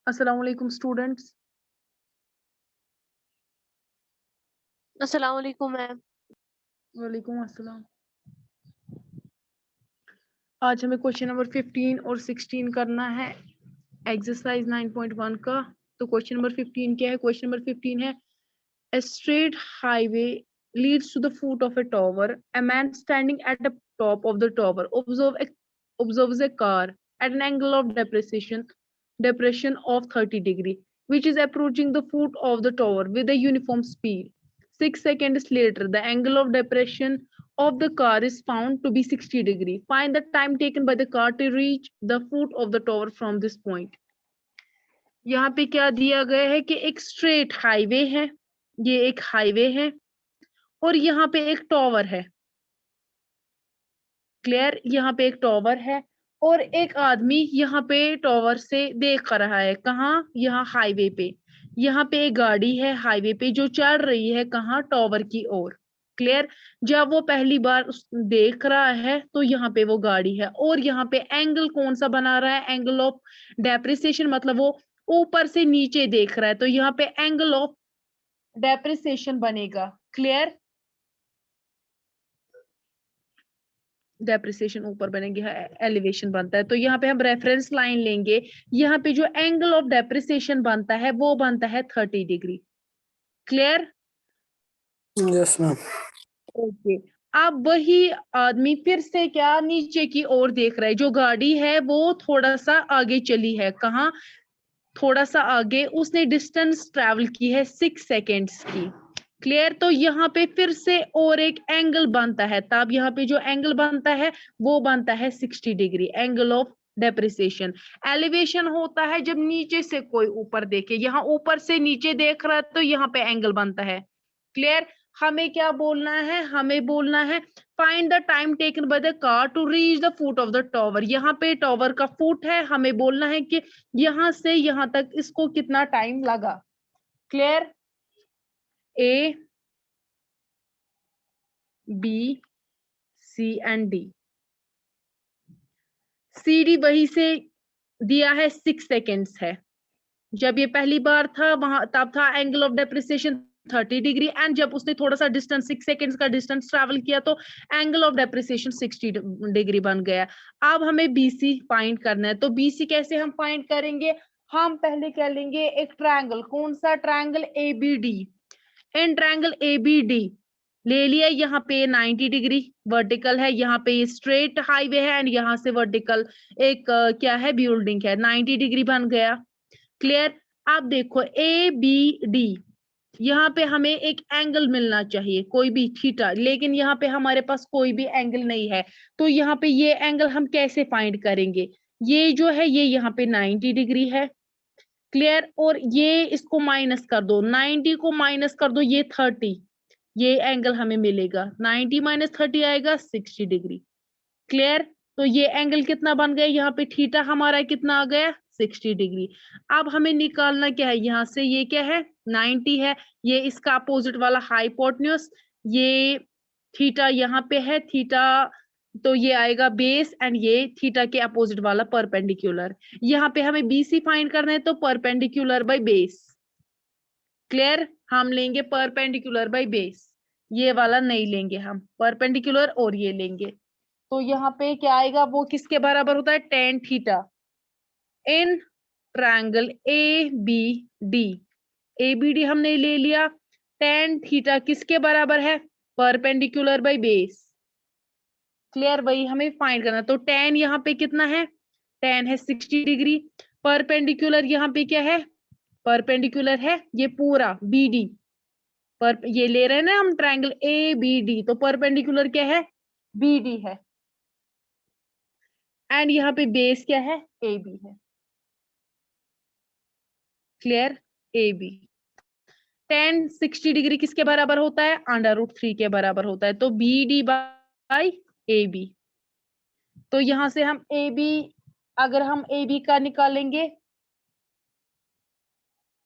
अस्सलाम वालेकुम स्टूडेंट्स। अस्सलाम वालेकुम मैम। वालेकुम अस्सलाम। आज हमें क्वेश्चन नंबर 15 और 16 करना है एक्सरसाइज 9.1 का। तो क्वेश्चन नंबर 15 क्या है? क्वेश्चन नंबर 15 है a straight highway leads to the foot of a tower. A man standing at the top of the tower observes a car at an angle of depression of 30 degree, which is approaching the foot of the tower with a uniform speed. 6 seconds later, the angle of depression of the car is found to be 60 degree. Find the time taken by the car to reach the foot of the tower from this point. यहाँ पे क्या दिया गया है कि एक straight highway है, ये एक हाईवे है और यहाँ पे एक टॉवर है। क्लियर? यहाँ पे एक टॉवर है और एक आदमी यहाँ पे टॉवर से देख रहा है। कहाँ? यहाँ हाईवे पे। यहाँ पे एक गाड़ी है हाईवे पे जो चढ़ रही है कहाँ? टॉवर की ओर। क्लियर? जब वो पहली बार देख रहा है तो यहाँ पे वो गाड़ी है और यहाँ पे एंगल कौन सा बना रहा है? एंगल ऑफ डेप्रिसिएशन, मतलब वो ऊपर से नीचे देख रहा है तो यहाँ पे एंगल ऑफ डेप्रिसिएशन बनेगा। क्लियर? डेप्रिसिएशन ऊपर बनेगी, एलिवेशन बनता है। तो यहाँ पे हम रेफरेंस लाइन लेंगे। यहाँ पे जो एंगल ऑफ डेप्रिसिएशन बनता है वो बनता है 30 degree. Clear? Yes ma'am. Okay. अब वही आदमी फिर से क्या नीचे की ओर देख रहा है। जो गाड़ी है वो थोड़ा सा आगे चली है। कहाँ? थोड़ा सा आगे। उसने डिस्टेंस ट्रेवल की है 6 सेकेंड्स की। क्लियर? तो यहाँ पे फिर से और एक एंगल बनता है। तब यहाँ पे जो एंगल बनता है वो बनता है 60 degree, angle of depreciation. Elevation होता है जब नीचे से कोई ऊपर देखे। यहाँ ऊपर से नीचे देख रहा है तो यहाँ पे एंगल बनता है। क्लियर? हमें क्या बोलना है? हमें बोलना है find the time taken by the car to reach the foot of the tower. यहाँ पे टॉवर का फुट है, हमें बोलना है कि यहाँ से यहाँ तक इसको कितना टाइम लगा। Clear? A, B, C and D. C D वही से दिया है 6 सेकेंड्स है। जब ये पहली बार था वहां तब था angle of depreciation 30 degree and जब उसने थोड़ा सा डिस्टेंस 6 सेकेंड्स का डिस्टेंस ट्रैवल किया तो एंगल ऑफ डेप्रिसिएशन 60 डिग्री बन गया। अब हमें बीसी फाइंड करना है। तो बीसी कैसे हम फाइंड करेंगे? हम पहले क्या लेंगे? एक ट्रायंगल। कौन सा triangle? ABD. In triangle ABD ले लिया। यहाँ पे 90 डिग्री वर्टिकल है, यहाँ पे ये स्ट्रेट हाईवे है एंड यहाँ से वर्टिकल एक क्या है? बिल्डिंग है। 90 डिग्री बन गया। क्लियर? आप देखो ए बी डी, यहाँ पे हमें एक एंगल मिलना चाहिए, कोई भी थीटा, लेकिन यहाँ पे हमारे पास कोई भी एंगल नहीं है। तो यहाँ पे ये एंगल हम कैसे फाइंड करेंगे? ये जो है ये यहाँ पे 90 डिग्री है। क्लियर? और ये इसको माइनस कर दो, 90 को माइनस कर दो, ये 30। ये एंगल हमें मिलेगा 90 माइनस 30 आएगा 60 डिग्री। क्लियर? तो ये एंगल कितना बन गया? यहाँ पे थीटा हमारा कितना आ गया? 60 डिग्री। अब हमें निकालना क्या है? यहाँ से ये क्या है? 90 है। ये इसका अपोजिट वाला हाइपोटेन्यूज, ये थीटा यहाँ पे है। थीटा तो ये आएगा बेस एंड ये थीटा के अपोजिट वाला परपेंडिकुलर। यहाँ पे हमें बीसी फाइंड करना है तो परपेंडिकुलर बाय बेस। क्लियर? हम लेंगे परपेंडिकुलर बाय बेस, ये वाला नहीं लेंगे हम, परपेंडिकुलर और ये लेंगे। तो यहाँ पे क्या आएगा? वो किसके बराबर होता है? Tan theta in triangle A B D. A B D हमने ले लिया। टेन थीटा किसके बराबर है? Perpendicular by base. क्लियर? वही हमें फाइंड करना। तो टेन यहाँ पे कितना है? टेन है 60 डिग्री। परपेंडिकुलर यहाँ पे क्या है? परपेंडिकुलर है ये पूरा बी डी। पर ये ले रहे हैं ना हम ट्रायंगल ए बी डी, तो परपेंडिकुलर क्या है? बी डी है एंड यहाँ पे बेस क्या है? ए बी है। Clear? A B. Tan 60 degree किसके बराबर होता है? √3 के बराबर होता है। तो B D by A B. तो यहां से हम ए बी, अगर हम ए बी का निकालेंगे,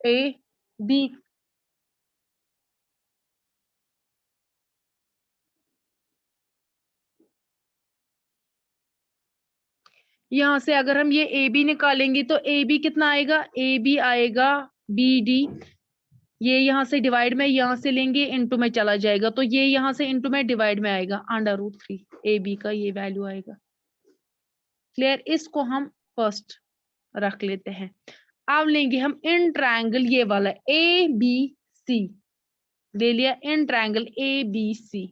ए बी, यहाँ से अगर हम ये ए बी निकालेंगे तो ए बी कितना आएगा, ए बी आएगा बी डी, ये यहाँ से डिवाइड में यहाँ से लेंगे इनटू में चला जाएगा, तो ये यहाँ से इनटू में डिवाइड में आएगा √3 ए बी का ये वैल्यू आएगा। क्लियर, इसको हम फर्स्ट रख लेते हैं। अब लेंगे हम इन ट्रायंगल ये वाला ए बी सी, ले लिया इन ट्रायंगल ए बी सी,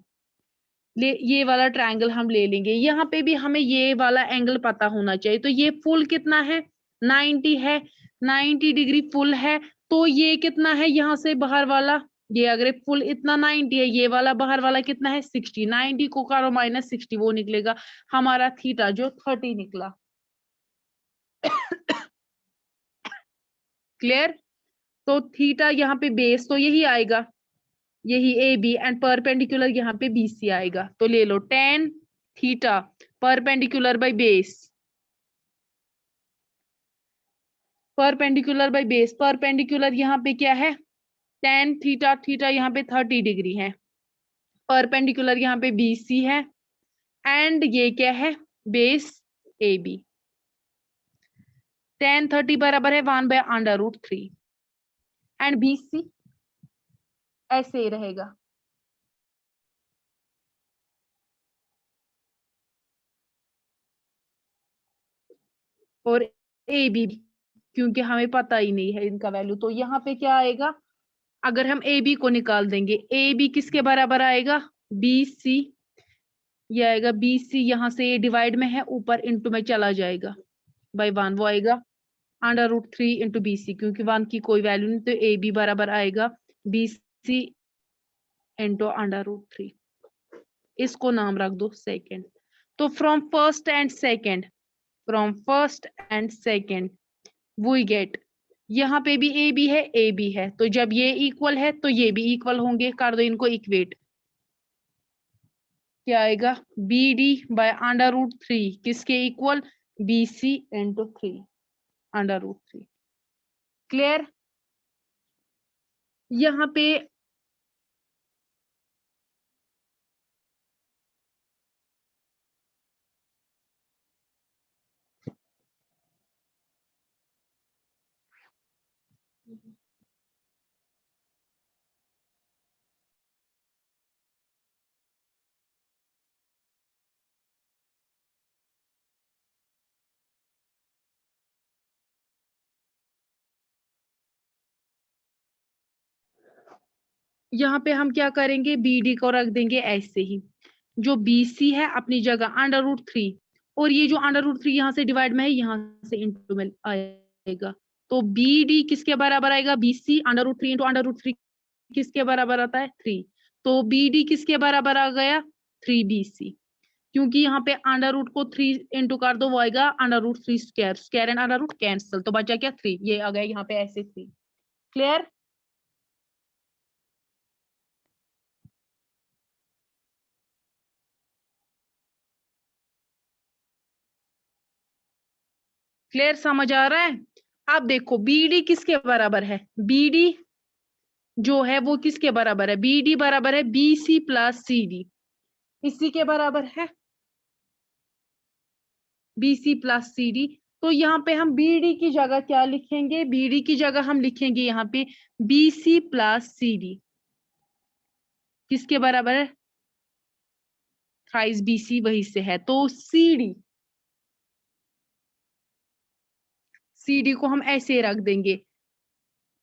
ये वाला ट्रायंगल हम ले लेंगे। यहाँ पे भी हमें ये वाला एंगल पता होना चाहिए, तो ये फुल कितना है 90 है, 90 डिग्री फुल है, तो ये कितना है यहाँ से बाहर वाला, ये अगर फुल इतना 90 है, ये वाला बाहर वाला कितना है 60, 90 को करो -60, वो निकलेगा हमारा थीटा जो 30 निकला। क्लियर, तो थीटा यहाँ पे बेस तो यही आएगा, यही ए बी, एंड परपेंडिकुलर यहाँ पे बी सी आएगा, तो ले लो tan theta perpendicular by base, perpendicular by base, perpendicular यहाँ पे क्या है tan थीटा, थीटा यहाँ पे 30 डिग्री है, परपेंडिकुलर यहाँ पे बी सी है, एंड ये क्या है बेस ए बी। tan 30 बराबर है 1/√3 एंड बी सी ऐसे ही रहेगा। और ए बी, क्योंकि हमें पता ही नहीं है इनका वैल्यू, तो यहाँ पे क्या आएगा, अगर हम ए बी को निकाल देंगे, ए बी किसके बराबर आएगा बी सी, ये आएगा बी सी, यहाँ से ये डिवाइड में है ऊपर इनटू में चला जाएगा बाय 1, वो आएगा √3 इंटू बी सी, क्योंकि 1 की कोई वैल्यू नहीं, तो ए बी बराबर आएगा बी सी इंटू √3, इसको नाम रख दो सेकेंड। तो from first and second, from first and second we get, यहाँ पे भी ए बी है, ए बी है, तो जब ये इक्वल है तो ये भी इक्वल होंगे, कर दो इनको इक्वेट, क्या आएगा बी डी बाय √3 किसके equal B C into 3 √3। Clear, यहाँ पे यहाँ पे हम क्या करेंगे, बी डी को रख देंगे ऐसे ही, जो बी सी है अपनी जगह √3, और ये जो √3 यहाँ से डिवाइड में है, यहाँ से इंटू में आएगा, तो बी डी किसके बराबर आएगा बी सी √3 इंटू √3 किसके बराबर आता है 3, तो बी डी किसके बराबर आ गया 3 बी सी, क्योंकि यहाँ पे √ को 3 इंटू कर दो, वो आएगा √3 स्क्वायर, स्क्वायर एंड √ कैंसिल, तो बचा क्या 3, ये आ गया यहाँ पे ऐसे 3। क्लियर, क्लियर समझ आ रहा है। अब देखो बीडी किसके बराबर है, बीडी जो है वो किसके बराबर है, बीडी बराबर है B C plus C D, इसी के बराबर है B C plus C D. तो यहाँ पे हम बीडी की जगह क्या लिखेंगे, बीडी की जगह हम लिखेंगे यहाँ पे B C plus C D, किसके बराबर है थ्राइस बी सी वही से है, तो सी डी को हम ऐसे रख देंगे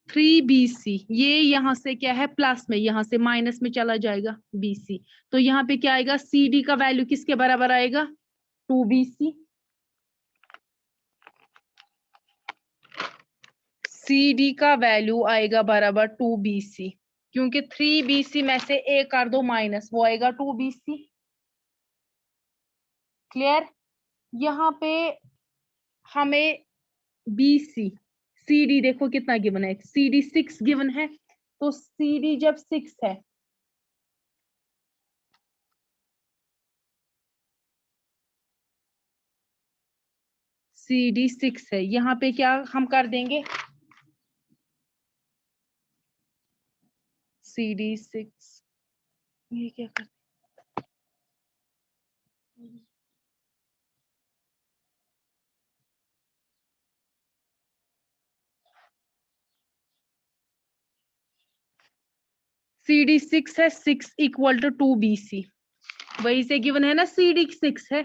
3BC, ये यहाँ से क्या है प्लस में, यहाँ से माइनस में चला जाएगा BC, तो यहाँ पे क्या आएगा CD का वैल्यू किसके बराबर आएगा 2BC, CD का वैल्यू आएगा बराबर 2BC, क्योंकि 3BC में से A कर दो माइनस, वो आएगा 2BC। क्लियर, यहाँ पे हमें BC CD देखो कितना गिवन है, CD 6 गिवन है, तो CD जब 6 है CD 6 है, यहाँ पे क्या हम कर देंगे CD 6, ये क्या कर, CD 6 है, 6 इक्वल टू 2 BC, वही से गिवन है ना, CD 6 है,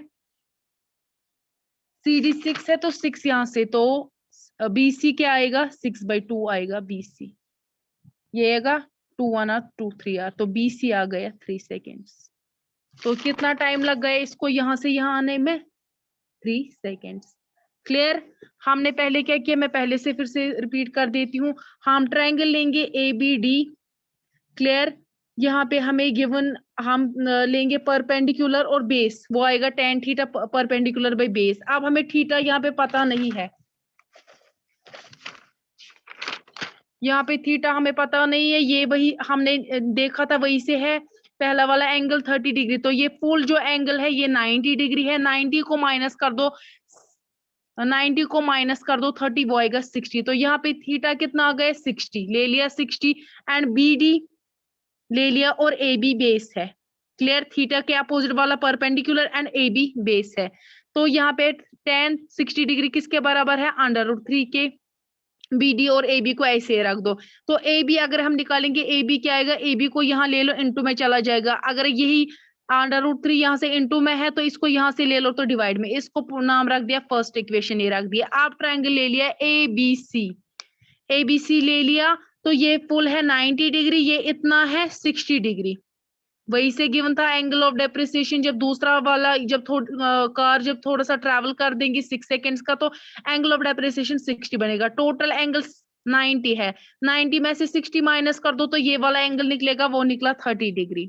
CD 6 है तो 6 यहां से, तो BC क्या आएगा, 6/2 आएगा BC, ये आएगा 2 1 और 2 3 R, तो BC आ गया 3 सेकेंड्स। तो कितना टाइम लग गया इसको यहां से यहां आने में, 3 सेकेंड्स। क्लियर। हमने पहले क्या किया, मैं पहले से फिर से रिपीट कर देती हूँ, हम ट्रायंगल लेंगे ABD, क्लियर। यहाँ पे हमें गिवन, हम लेंगे परपेंडिकुलर और बेस, वो आएगा tan theta perpendicular by base. अब हमें थीटा यहाँ पे पता नहीं है, यहाँ पे थीटा हमें पता नहीं है, ये वही हमने देखा था वही से है, पहला वाला एंगल 30 डिग्री, तो ये फुल जो एंगल है ये 90 डिग्री है, 90 को माइनस कर दो, 90 को माइनस कर दो 30, वो आएगा 60, तो यहाँ पे थीटा कितना आ गया, 60 ले लिया 60, एंड BD ले लिया, और AB बेस है, क्लियर। थीटा के अपोजिट वाला परपेंडिकुलर एंड AB बेस है, तो यहाँ पे tan 60 डिग्री किसके बराबर है, √3 के। BD और AB को ऐसे रख दो, तो AB अगर हम निकालेंगे, AB क्या आएगा, AB को यहाँ ले लो, इनटू में चला जाएगा, अगर यही √3 यहाँ से इनटू में है तो इसको यहाँ से ले लो तो डिवाइड में, इसको नाम रख दिया फर्स्ट इक्वेशन, ये रख दिया। आप ट्रायंगल ले लिया ABC ले लिया, तो ये फुल है 90 डिग्री, ये इतना है 60 डिग्री, वही से गिवन था एंगल ऑफ डेप्रिसिएशन, जब दूसरा वाला जब कार जब थोड़ा सा ट्रैवल कर देंगी 6 सेकेंड्स का, तो एंगल ऑफ डेप्रिसिएशन 60 बनेगा। टोटल एंगल 90 है, 90 में से 60 माइनस कर दो तो ये वाला एंगल निकलेगा, वो निकला 30 डिग्री,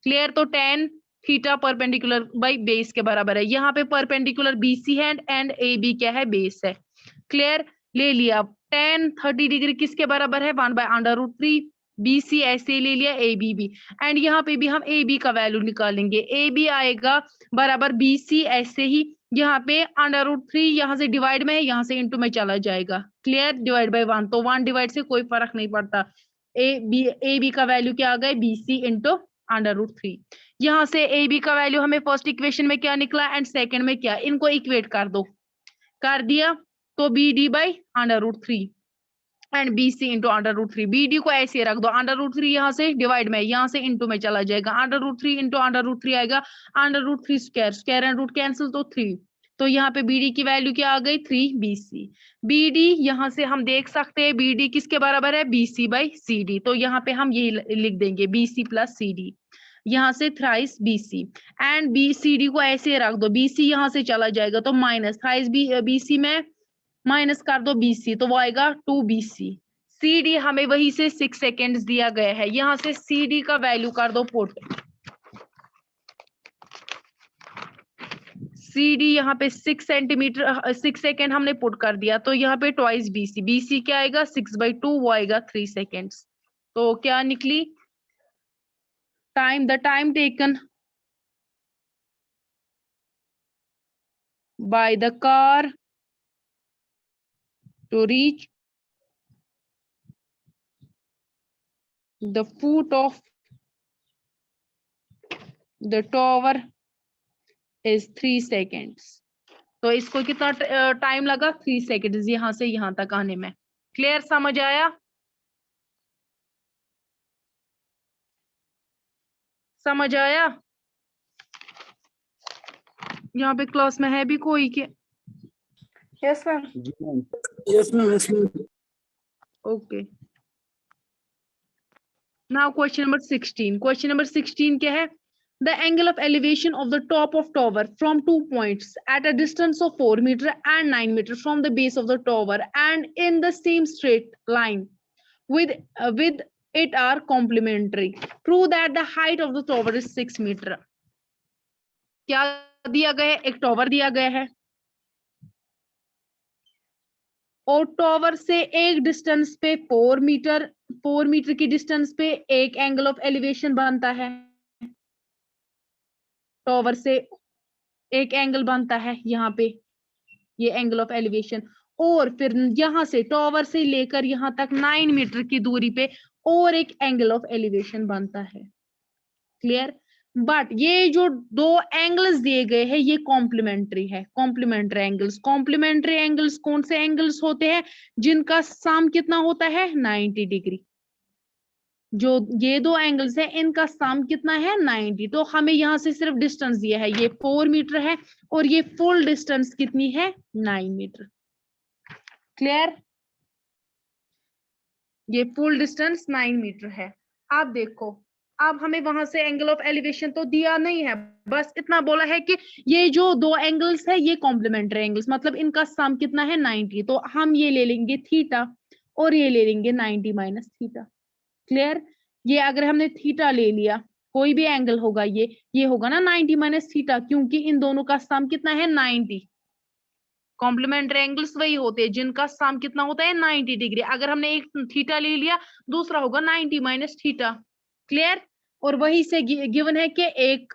क्लियर। तो tan theta perpendicular by base के बराबर है, यहाँ पे परपेंडिकुलर BC है एंड AB क्या है, बेस है, क्लियर। ले लिया tan 30 डिग्री किसके बराबर है, 1/√3, BC ऐसे ले लिया, AB भी, एंड यहाँ पे भी हम AB का वैल्यू निकालेंगे, AB आएगा बराबर BC ऐसे ही, यहाँ पे √3 यहाँ से डिवाइड में है, यहाँ से इनटू में चला जाएगा, क्लियर, डिवाइड बाय 1, तो 1 डिवाइड से कोई फर्क नहीं पड़ता, AB का वैल्यू क्या आ गया, BC इंटू √3। यहाँ से AB का वैल्यू हमें फर्स्ट इक्वेशन में क्या निकला एंड सेकंड में क्या, इनको इक्वेट कर दो, कर दिया, तो BD by √3 and BC into √3, BD को ऐसे रख दो, √3 यहाँ से डिवाइड में, यहाँ से इंटू में चला जाएगा, √3 इंटू √3 आएगा √3 square, square and root cancel, तो 3, तो यहाँ पे BD की वैल्यू क्या आ गई, 3 BC। BD यहाँ से हम देख सकते हैं BD किसके बराबर है, BC बाई CD, तो यहाँ पे हम यही लिख देंगे BC प्लस CD, यहाँ से थ्राइस BC, एंड BCD को ऐसे रख दो, BC यहाँ से चला जाएगा तो माइनस, थ्राइस BC में माइनस कर दो BC, तो वो आएगा 2 BC। CD हमें वही से 6 सेकेंड्स दिया गया है, यहाँ से CD का वैल्यू कर दो पुट, CD यहाँ पे 6 सेंटीमीटर 6 सेकेंड हमने पुट कर दिया, तो यहाँ पे ट्वाइस BC, BC क्या आएगा 6/2, वो आएगा 3 सेकेंड्स, तो क्या निकली time, the time taken by the car to reach the foot of the tower is 3 seconds। तो इसको कितना टाइम लगा, 3 सेकेंड्स यहाँ से यहाँ तक आने में, क्लियर, समझ आया, समझ आया। यहाँ पे क्लास में है भी कोई के, yes ma'am. Yes, ma'am. Yes, ma'am. Okay. Now question number 16, question number 16 क्या है, the angle of elevation of the top of tower from 2 points at a distance of 4 meter and 9 meter from the base of the tower and in the same straight line with it are complementary, prove that the height of the tower is 6 meter। क्या दिया गया है, एक tower दिया गया है और tower से एक डिस्टेंस पे 4 मीटर की डिस्टेंस पे एक एंगल ऑफ एलिवेशन बनता है, टॉवर से एक एंगल बनता है यहाँ पे, ये एंगल ऑफ एलिवेशन, और फिर यहाँ से टॉवर से लेकर यहाँ तक 9 मीटर की दूरी पे और एक एंगल ऑफ एलिवेशन बनता है, क्लियर। बट ये जो दो एंगल्स दिए गए हैं ये कॉम्प्लीमेंट्री है, कॉम्प्लीमेंट्री एंगल्स। कॉम्प्लीमेंट्री एंगल्स कौन से एंगल्स होते हैं, जिनका सम कितना होता है, 90 डिग्री। जो ये दो एंगल्स है इनका सम कितना है 90। तो हमें यहाँ से सिर्फ डिस्टेंस दिया है, ये 4 मीटर है और ये फुल डिस्टेंस कितनी है 9 मीटर। क्लियर? ये फुल डिस्टेंस 9 मीटर है। आप देखो, अब हमें वहां से एंगल ऑफ एलिवेशन तो दिया नहीं है, बस इतना बोला है कि ये जो दो एंगल्स है ये कॉम्प्लीमेंट्री एंगल्स, मतलब इनका सम कितना है 90। तो हम ये ले लेंगे थीटा और ये ले लेंगे 90 माइनस थीटा। क्लियर? ये अगर हमने थीटा ले लिया, कोई भी एंगल होगा ये होगा ना 90 माइनस थीटा, क्योंकि इन दोनों का सम कितना है 90। कॉम्प्लीमेंट्री एंगल्स वही होते हैं जिनका सम कितना होता है 90 डिग्री। अगर हमने एक थीटा ले लिया, दूसरा होगा 90 माइनस थीटा। क्लियर? और वही से गिवन है कि एक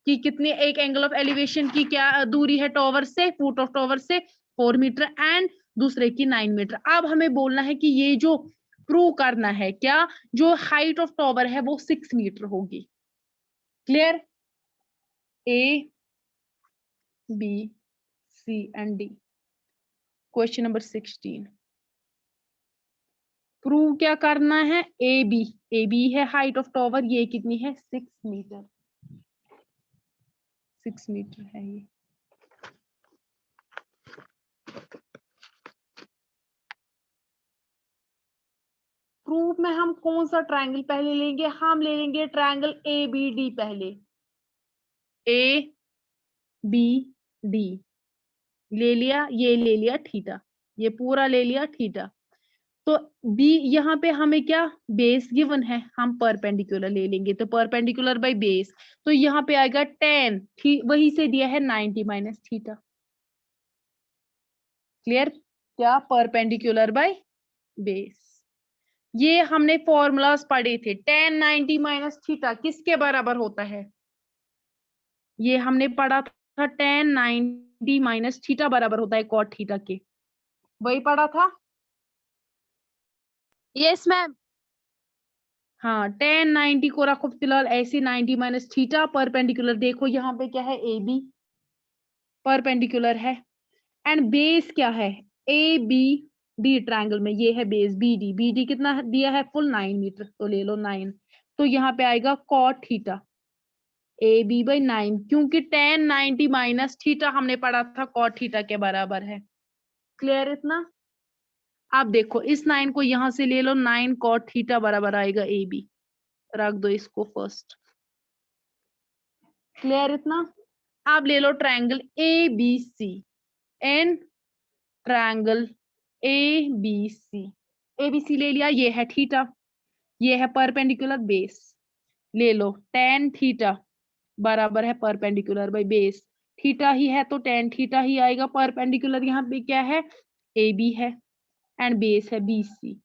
की कितनी, एक एंगल ऑफ एलिवेशन की क्या दूरी है टॉवर से, फुट ऑफ टॉवर से 4 मीटर एंड दूसरे की 9 मीटर। अब हमें बोलना है कि ये जो प्रूव करना है क्या, जो हाइट ऑफ टॉवर है वो 6 मीटर होगी। Clear? A B C and D. Question number 16, prove क्या करना है, ए बी है हाइट ऑफ टॉवर, ये कितनी है 6 मीटर, 6 मीटर है ये। प्रूफ में हम कौन सा ट्रायंगल पहले लेंगे, हम ले लेंगे ट्रायंगल ए बी डी पहले। ए बी डी ले लिया, ये ले लिया थीटा, ये पूरा ले लिया थीटा। तो बी यहाँ पे हमें क्या बेस गिवन है, हम परपेंडिकुलर ले लेंगे, तो परपेंडिकुलर बाय बेस, तो यहाँ पे आएगा 10, वही से दिया है 90 माइनस थीटा। क्लियर? क्या? Perpendicular by base. ये हमने फॉर्मूलाज पढ़े थे, 10 90 माइनस थीटा किसके बराबर होता है, ये हमने पढ़ा था 10 90 माइनस थीटा बराबर होता है कॉट थीटा के, वही पढ़ा था। Yes ma'am. हाँ 10 90 को रखो फिलहाल ऐसे, 90 माइनस थीटा परपेंडिकुलर, देखो यहाँ पे क्या है ए बी परपेंडिकुलर है एंड बेस क्या है ए बी डी ट्रायंगल में, ये है बेस बी डी कितना दिया है फुल 9 मीटर, तो ले लो 9। तो यहाँ पे आएगा cot theta A B by 9, क्योंकि 10 90 माइनस थीटा हमने पढ़ा था कॉट थीटा के बराबर है। क्लियर इतना? आप देखो इस 9 को यहां से ले लो, 9 कॉट थीटा बराबर आएगा ए बी, रख दो इसको फर्स्ट। क्लियर इतना? आप ले लो triangle A B C and triangle A B C ले लिया, ये है थीटा, ये है परपेंडिकुलर बेस, ले लो tan थीटा बराबर है परपेंडिकुलर बाय बेस, थीटा ही है तो tan थीटा ही आएगा, परपेंडिकुलर यहाँ पे क्या है ए बी है एंड बेस है बी सी।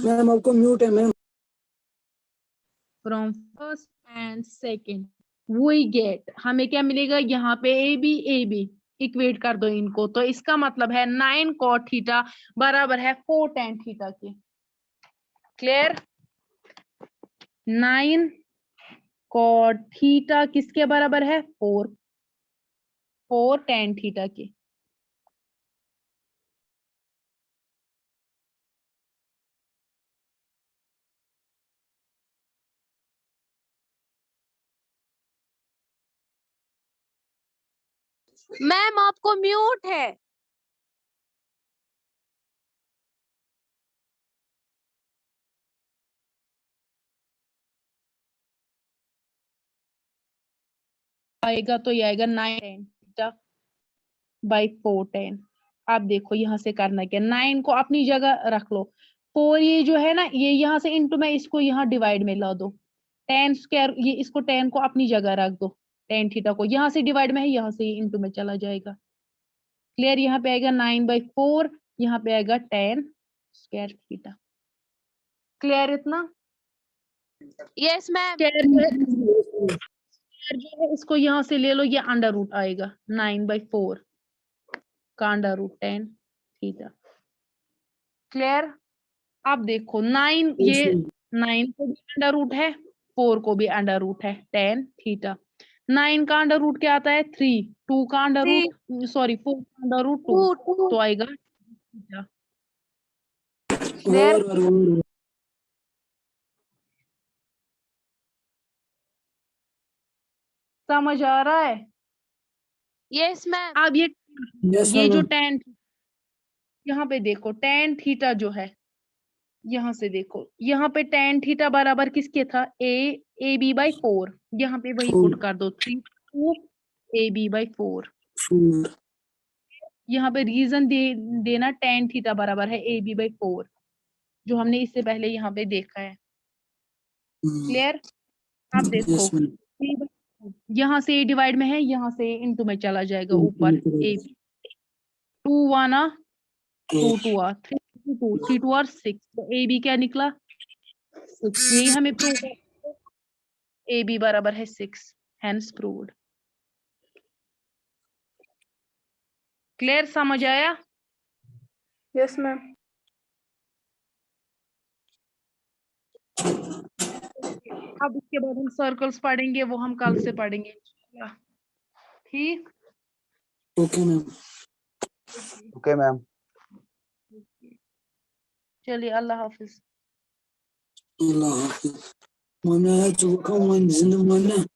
मैम आपको म्यूट है ma'am. From first and second we get, हमें क्या मिलेगा यहाँ पे ए बी इक्वेट कर दो इनको, तो इसका मतलब है 9 cot थीटा बराबर है 4 tan थीटा के। क्लियर? 9 cot थीटा किसके बराबर है 4 tan थीटा के। मैम आपको म्यूट है। आएगा तो ये आएगा 9 tan थीटा बाई 4 tan। आप देखो यहाँ से करना क्या, 9 को अपनी जगह रख लो, 4 ये जो है ना ये यहाँ से इंटू में इसको यहाँ डिवाइड में ला दो, tan स्क्वायर ये इसको tan को अपनी जगह रख दो, tan थीटा को यहाँ से डिवाइड में है, यहाँ से इंटू में चला जाएगा। क्लियर? यहाँ पे आएगा 9/4, यहाँ पे आएगा tan स्क्वायर थीटा। क्लियर इतना? Yes ma'am. जो है इसको यहाँ से ले लो, ये अंडर रूट आएगा 9/4 का under root tan theta. Clear? अब देखो 9 Yes, ये ma'am. 9 को भी अंडर रूट है, 4 को भी अंडर रूट है, tan थीटा। 9 का अंडर रूट क्या आता है? 3, 2 का अंडर Three. रूट सॉरी 4 का अंडर रूट 2, 2. तो आएगा थीटा। क्लियर? और समझ आ रहा है? Yes, ma'am. अब Yes, ये जो ma'am. tan, यहाँ पे देखो tan थीटा जो है, यहाँ से देखो, यहाँ पे tan थीटा बराबर किसके था? ए बी बाई 4, यहाँ पे वही 4, पुट कर दो, 3 2 ए बी बाई 4। 4. यहाँ पे रीजन देना tan थीटा बराबर है ए बी बाई 4, जो हमने इससे पहले यहाँ पे देखा है। क्लियर? अब देखो Yes, ma'am. यहाँ से ए डिवाइड में है, यहाँ से इनटू में चला जाएगा ऊपर। ए 2 1 2 2 3 2 3 2 और 6, तो ए बी क्या निकला? 6। यही हमें प्रूव करना है, ए बी बराबर है 6, हेंस प्रूव्ड। क्लियर? समझ आया? Yes, ma'am. अब इसके बाद हम सर्कल्स पढ़ेंगे, वो हम कल से पढ़ेंगे इंशाल्लाह। ठीक? Okay, ma'am. Okay, ma'am. चलिए, अल्लाह हाफिज। Allah Hafiz. Mama, I had to come on in the morning.